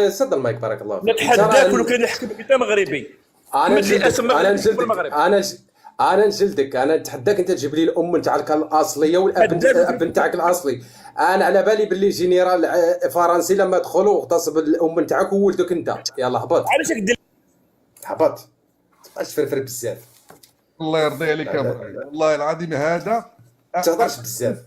سد المايك بارك الله فيك. نتحداك ولو كان يحكمك انت مغربي. انا نجلدك انا انا نجلدك انا نتحداك انت تجيب لي الام نتاعك الاصليه والاب نتاعك الاصلي. انا على بالي باللي جينيرال فرنسي لما دخلوا واغتصب الام نتاعك وولدك انت. يلا هبط. علاش دير هبط تبقاش فرفر بزاف. الله يرضي عليك يا ابراهيم، والله العظيم هذا تهضرش بزاف.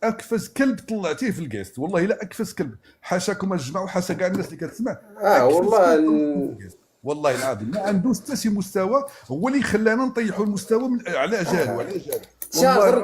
اكفس كلب طلعتيه في الكاست، والله لا اكفس كلب. حاشاكم الجماعه وحاشا كاع الناس اللي كتسمع. والله والله العظيم ما عندوش حتى شي مستوى، هو اللي خلانا نطيحوا المستوى على جالو على جالو. شاغر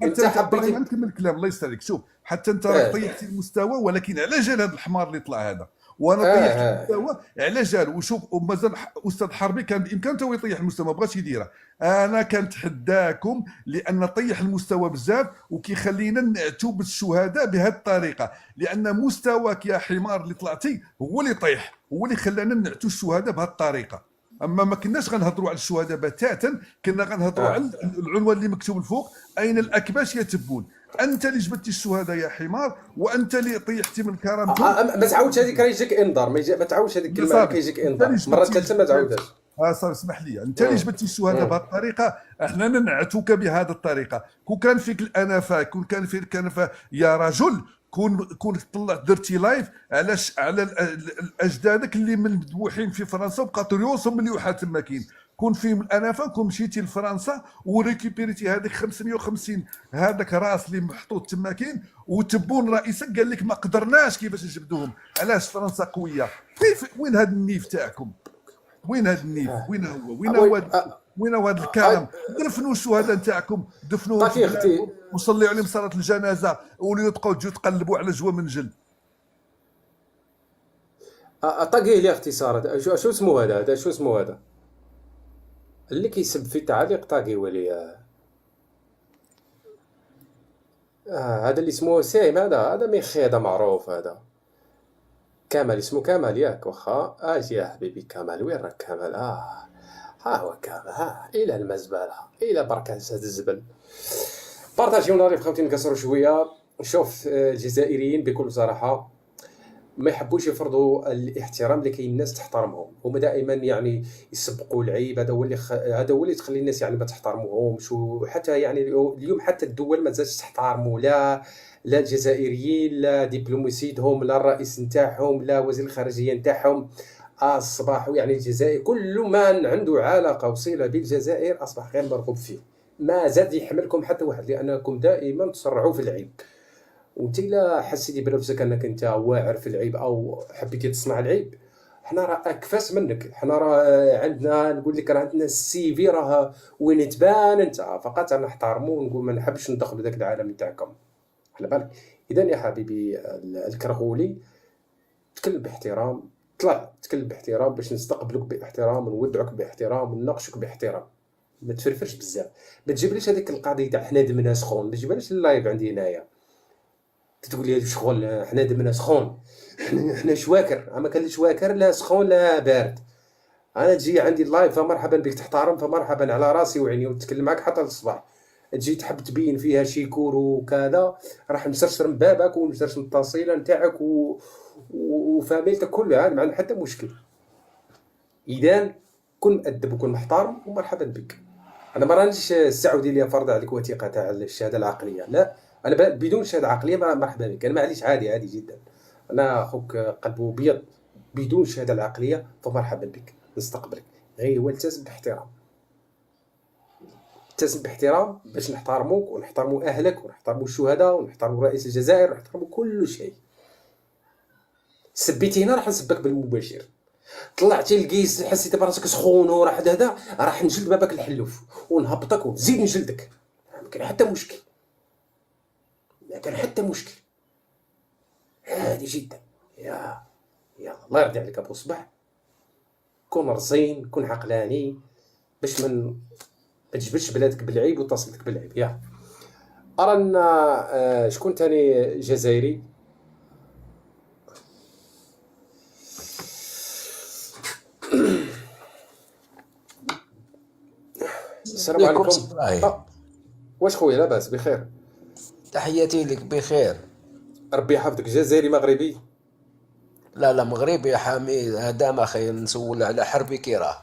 انت حبيتي نكمل الكلام الله يستر عليك. شوف حتى انت راك طيحتي المستوى، ولكن على جال هذا الحمار اللي طلع هذا، وانا طيحت المستوى على جال. وشوف ومازال استاذ حربي كان بامكانته هو يطيح المستوى، ما بغاش يديرها. انا كنتحداكم لان طيح المستوى بزاف وكيخلينا نعتو بالشهداء بهذه الطريقه، لان مستواك يا حمار اللي طلعتي هو اللي طيح، هو اللي خلانا نعتو الشهداء بهذه الطريقه. اما ما كناش غنهضروا على الشهداء بتاتا، كنا غنهضروا على العنوان اللي مكتوب الفوق: اين الاكباش يتبون. انت اللي جبتي الشهداء يا حمار، وانت اللي طيحتي من كرامتهم. ما تعاودش هذيك راه يجيك انذار، ما تعاودش هذيك الكلمه كيجيك انذار مره ثالثه ما تعاودهاش. صافي اسمح لي، انت اللي جبتي الشهداء بهذه الطريقه، احنا ننعتوك بهذه الطريقه. كون كان فيك الانفه، كون كان فيك الانفه يا رجل، كون طلعت درتي لايف على اجدادك اللي مذبوحين في فرنسا وبقاو يوصلوا مليوحات تما كاين. كون فيهم الانفه، كون مشيتي لفرنسا وريكوبيريتي هذيك 550 هذاك راس اللي محطوط تما كاين، وتبون رئيسك قال لك ما قدرناش كيفاش نجبدوهم. علاش فرنسا قويه؟ وين هذا النيف تاعكم؟ وين هذا النيف؟ وين هو هذا الكرم؟ دفنوا الشهداء نتاعكم، دفنوهم وصليوا عليهم صلاه الجنازه، ولو تبقاو تجوا تقلبوا على جوا من جلد. طاقيه لي اختصار. شو اسمه هذا شو اسمه هذا اللي كيسب في التعليق؟ طاقي ولي هذا اللي اسمه سيم. هذا ميخي، هذا معروف. هذا كمال، اسمه كمال ياك؟ واخا اجي يا حبيبي كمال. وين راك كمال؟ ها هو كمال. الى المزبله، الى بركه هاد الزبل. بارطاجيو ناري خوتي نكسروا شويه. شوف الجزائريين بكل صراحه ما يحبوش يفرضوا الاحترام اللي كاين الناس تحترمهم. هما دائما يعني يسبقوا العيب. هذا هو اللي تخلي الناس يعني ما تحترموهمش. وحتى يعني اليوم حتى الدول ما زالتش تحترموا لا الجزائريين، لا دبلوماسيتهم، لا الرئيس نتاعهم، لا وزير الخارجيه نتاعهم. اصبح يعني الجزائر كل من عنده علاقه وصله بالجزائر اصبح غير مرغوب فيه. ما زاد يحملكم حتى واحد، لانكم دائما تسرعوا في العيب. وانت الا حسيتي بنفسك انك انت واعر في العيب او حبيتي تصنع العيب، حنا راه اكفاس منك. حنا راه عندنا، نقول لك راه عندنا السي في راه وين تبان انت. فقط نحترموا ونقول ما نحبش ندخلوا ذاك العالم نتاعكم. على بالك. اذا يا حبيبي الكرغولي، تكلم باحترام، طلع تكلم باحترام باش نستقبلك باحترام ونودعك باحترام ونناقشك باحترام. ما تفرفرش بزاف. ما تجيبليش هذيك القضيه تاع حنا دمنا سخون. ما تجيبهاش اللايف عندي هنايا تقول لي شغل حنا دمنا سخون. حنا شواكر. ما كان شواكر لا سخون لا بارد. انا تجي عندي اللايف فمرحبا بك، تحترم فمرحبا على راسي وعيني، وتكلم معك حتى للصباح. تجي تحب تبين فيها شيكور وكذا، راح نسرسر من بابك ونسرسر من التصيله نتاعك وفاميلتك كلها، ما عندنا حتى مشكل. اذا كن مؤدب وكن محترم ومرحبا بك. انا ما رانيش السعودي اللي فرض عليك وثيقه تاع الشهاده العقليه، لا. انا بدون شهاده عقليه مرحبا بك. انا معليش عادي جدا. انا اخوك قلبه ابيض. بدون شهاده العقليه فمرحبا بك، نستقبلك. غير هو التزم باحترام. التزم باحترام باش نحترموك ونحترموا اهلك ونحترموا الشهداء ونحترموا رئيس الجزائر ونحترموا كل شيء. سبيتي هنا راح نسبك بالمباشر. طلعتي لقيس حسيتي براسك سخون وراح هذا، راح نجلد بابك الحلوف ونهبطك ونزيد نجلدك. ما كاين حتى مشكل. ما كان حتى مشكل. عادي جدا. يا الله يرضي عليك ابو صباح. كون رزين، كون عقلاني، باش ما تجبدش بلادك بالعيب وتصلتك بالعيب. يا ارانا شكون تاني جزائري؟ السلام عليكم. واش خويا لاباس بخير؟ تحياتي لك بخير. ربي يحفظك. جزائري مغربي؟ لا لا مغربي يا حميد، هذا ما خير نسول على حربي كي راه.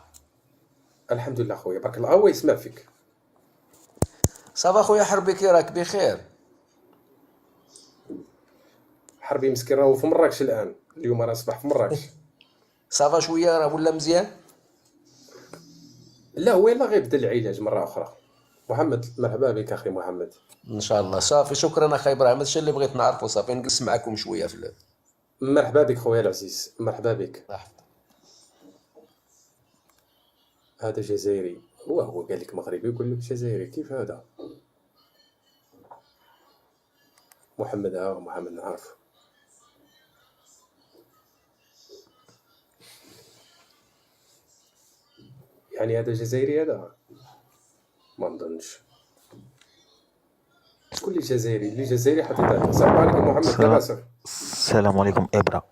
الحمد لله خويا بارك الله، هو يسمع فيك. صافا خويا حربي كي راك بخير؟ حربي مسكين راهو في مراكش الان، اليوم راه صباح في مراكش. صافا شويه راه ولا مزيان؟ لا هو يلا غير بدا العلاج مره اخرى. محمد مرحبا بك اخي محمد. ان شاء الله. صافي شكرا اخي ابراهيم، هادشي اللي بغيت نعرفو. صافي نجلس معكم شويه في مرحبا بك خويا العزيز، مرحبا بك. لحظة. هذا جزائري، هو قال لك مغربي يقول لك جزائري، كيف هذا؟ محمد محمد نعرف. يعني هذا جزائري هذا؟ ما نظنش. شكون اللي جزائري؟ اللي جزائري حطيته. السلام عليكم محمد، لاباس؟ السلام عليكم إبرة.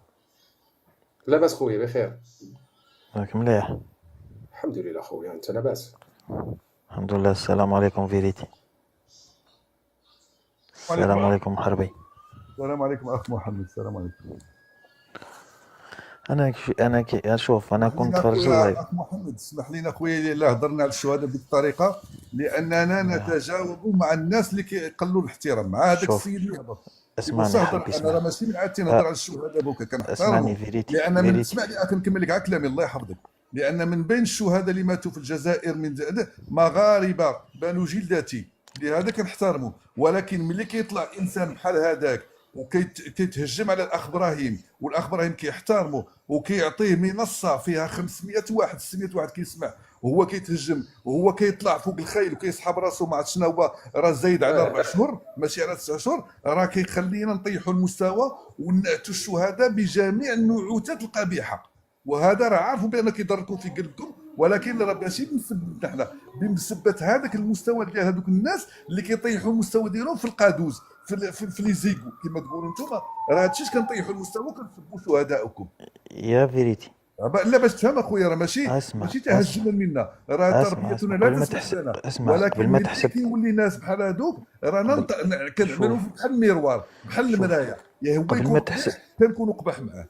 لاباس خويا بخير؟ راك مليح؟ الحمد لله خويا، انت لاباس؟ الحمد لله. السلام عليكم فيريتي. السلام عليكم حربي. السلام عليكم اخ محمد. السلام عليكم. شوف انا كنت في اللايف. اخ محمد اسمح لنا خويا الا هضرنا على الشهداء بهذه الطريقه، لاننا نتجاوب مع الناس اللي كيقلوا الاحترام مع هذاك السيد اللي هضر. اسمعني حبيبي، انا راه ماشي من عادتي نهضر على الشهداء بوكا، كنحترمهم. اسمعني فيريتي، لان من اسمع لي كنكمل لك على كلامي الله يحفظك. لان من بين الشهداء اللي ماتوا في الجزائر من مغاربه بنو جلدتي، لهذا كنحترمه. ولكن ملي كيطلع انسان بحال هذاك وكيتهجم على الاخ ابراهيم، والاخ ابراهيم كيحترمه وكيعطيه منصه فيها 500 واحد 600 واحد كيسمع، وهو كيتهجم وهو كيطلع فوق الخيل وكيسحب راسه ما عرفت شنو هو، راه زايد على 4 شهور ماشي على 9 شهور، راه كيخلينا نطيحوا المستوى ونعتوا الشهداء بجميع النعوتات القبيحه. وهذا راه عارفوا بان كيضركم في قلبكم، ولكن راه ماشي بمسبتنا حنا، بمسبه هذاك المستوى ديال هذوك الناس اللي كيطيحوا المستوى ديالهم في القادوز في لي زيكو كما تقولوا نتوما. راه هادشي اش كنطيحوا المستوى وكنسبوا شهدائكم يا فيريتي. لا باش تفهم اخويا، راه ماشي تهجما منا، راه تربيتنا لا تسمح لنا. ولكن ملي كيولي ناس بحال هذوك رانا كنعملوا بحال الميروار بحال المرايه، هو يكون كنكونوا قبح معاه.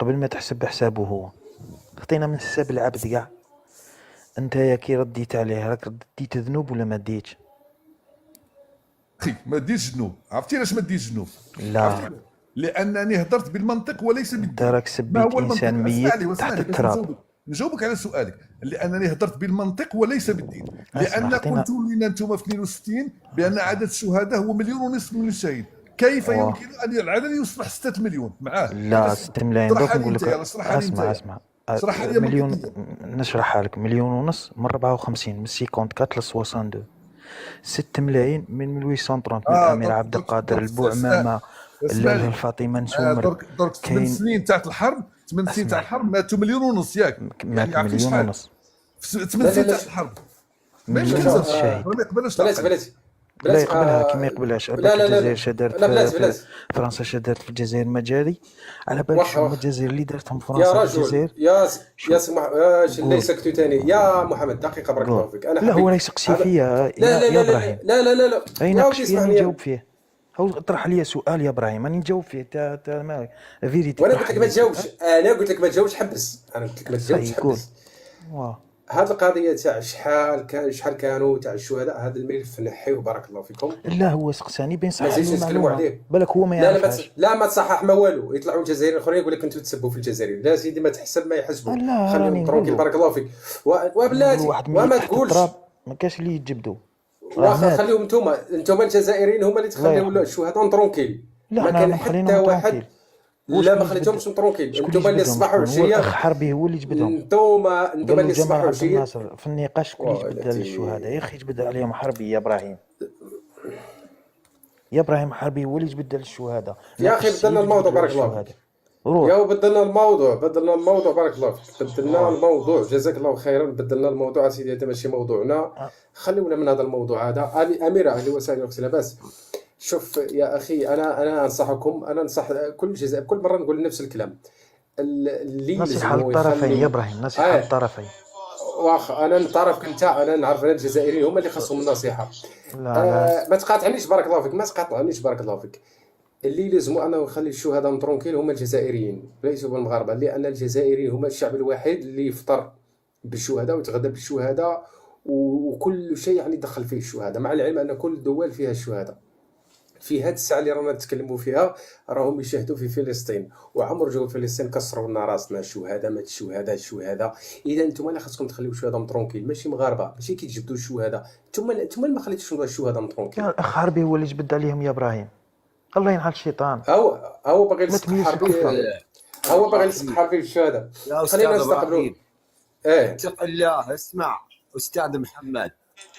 قبل ما تحسب بحسابه هو، خطينا من حساب العبد كاع. انت يا كي رديت عليه راك رديت ذنوب ولا ما ديتش؟ اخي ما ديتش ذنوب. عرفتي علاش ما ديتش ذنوب؟ لا، لانني هدرت بالمنطق وليس بالدين. انت راك سبيت انسان ميت تحت التراب. نجاوبك على سؤالك، لانني هدرت بالمنطق وليس بالدين. لان قلتوا لنا انتم في 62 بان عدد الشهداء هو 1.5 مليون من الشهيد. كيف يمكن ان العدد يصبح 6 مليون معاه؟ لا 6 ملايين. دوك نقول لك اسمع مليون. نشرحها لك. 1.5 مليون من 54 من 54 ل 62. 6 ملايين من 1830 من الامير عبد القادر البوعمامه الفاطمه نسومر. درك 8 سنين تحت الحرب، 8 سنين تاع الحرب ماتوا 1.5 مليون ياك. يعني 1.5 مليون. 8 سنين تاع الحرب ما يقبلش الشهيد. ما يقبلش. لا يقبلها كيما يقبلش. الجزائر شدارت فرنسا شدارت في الجزائر مجاري على بالك شنو الجزائر اللي دارتهم فرنسا في الجزائر. يا سمح اللي سكتوا ثاني يا محمد دقيقه بارك الله فيك. انا لا هو لا يسقسي فيا يا ابراهيم. لا اين ناقش فيا نجاوب فيه. هو طرح لي سؤال يا ابراهيم راني نجاوب فيه. تا ما فيريتي. وانا قلت لك ما تجاوبش. انا قلت لك ما تجاوبش حبس. انا قلت لك ما تجاوبش حبس. هذه القضيه تاع شحال كانوا تاع الشهداء، هذا الملف نحيوه بارك الله فيكم. لا هو سقساني بين صحيح نتكلموا عليه. بالك هو ما يعرفش. لا ما تصحح ما والو. يطلعوا الجزائريين الاخرين يقول لك انتم تسبوا في الجزائريين. لا سيدي ما تحسب ما يحسبوا. خليهم ترونكيل بارك الله فيك. وبلاتي وما تقولش ما كاش اللي يتجبدوا. واخا خليهم انتم الجزائريين هما اللي تخليوا الشهداء ترونكيل. ما كان حتى واحد. لا ما خليتهمش ترونكيل. انتم اللي صباحوا عشيه. الاخ حربي هو اللي جبدهم. انتم اللي صباحوا عشيه في النقاش. شكون اللي جبد الشهداء يا اخي؟ جبد عليهم حربي يا ابراهيم. حربي هو اللي جبد الشهداء يا اخي. بدلنا الموضوع بارك الله فيك. يا بدلنا الموضوع بارك الله فيك. بدلنا الموضوع جزاك الله خيرا. بدلنا الموضوع سيدي. هذا ماشي موضوعنا. خلونا من هذا الموضوع هذا. اميره اهلا وسهلا اختي لاباس. شوف يا اخي انا انصحكم. انا انصح كل مره نقول نفس الكلام. اللي نصيحه للطرفين يا ابراهيم. نصيحه للطرفين. واخا انا نعرفك انت. انا نعرف الجزائريين هما اللي خاصهم النصيحه. لا ما تقاطعنيش بارك الله فيك. ما تقاطعنيش بارك الله فيك. اللي لازموا انه يخلي الشهداء مترونكيل هما الجزائريين ليسوا بالمغاربه، لان الجزائريين هما الشعب الوحيد اللي يفطر بالشهداء ويتغدى بالشهداء وكل شيء يعني دخل فيه الشهداء، مع العلم ان كل الدول فيها الشهداء. في هذه الساعه اللي رانا نتكلموا فيها راهم يشاهدوا في فلسطين، وعمر جو فلسطين كسروا لنا راسنا شهداء مات الشهداء. اذا انتم اللي خاصكم تخليو الشهداء مترونكيل، ماشي مغاربه، ماشي كي تجبدوا الشهداء، انتم اللي ما خليتوش الشهداء مترونكيل. يا الاخ حربي هو اللي جبد عليهم يا ابراهيم، الله ينحل الشيطان. هو باغي ما يلصق تميلش حربي، أصلاً. هو باغي يلصق حربي بالشهداء. يا أستاذ خلينا نستقبلوا. إبراهيم، ايه اتق الله. اسمع أستاذ محمد،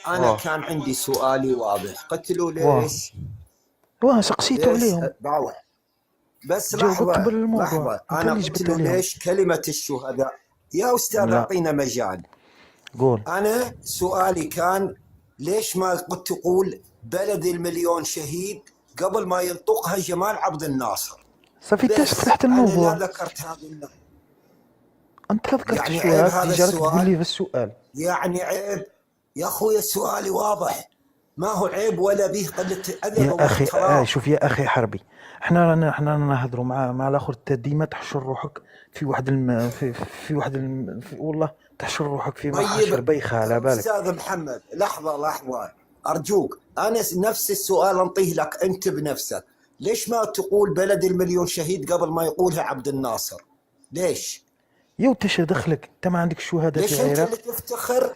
أنا كان عندي سؤالي واضح. قتلوا ليش؟ سقسيتوا عليهم واضح. بس جاوبك لحظة قبل الموضوع. لحظة، أنت أنا اللي جبت قتلوا عليهم. ليش كلمة الشهداء؟ يا أستاذ لا. أعطينا مجال. قول. أنا سؤالي كان ليش ما تقول بلد المليون شهيد قبل ما ينطقها جمال عبد الناصر؟ صافي انت فتحت أنا الموضوع، لا ذكرت هذا النقطة. انت ذكرت يعني الشهداء عيب هذا تجي السؤال؟ تقول لي في السؤال. يعني عيب يا أخوي، سؤالي واضح، ما هو عيب ولا به قلة أدب يا اخي واحترام. شوف يا اخي حربي، احنا رانا نهضروا مع الاخر. انت ديما تحشر روحك في واحد والله تحشر روحك في محاشر بايخه على بالك. أستاذ محمد لحظة أرجوك، أنا نفس السؤال أنطيه لك أنت بنفسك. ليش ما تقول بلد المليون شهيد قبل ما يقولها عبد الناصر؟ ليش؟ يا وانت شو دخلك؟ انت ما عندك شهداء ليش في أنت العراق؟ اللي تفتخر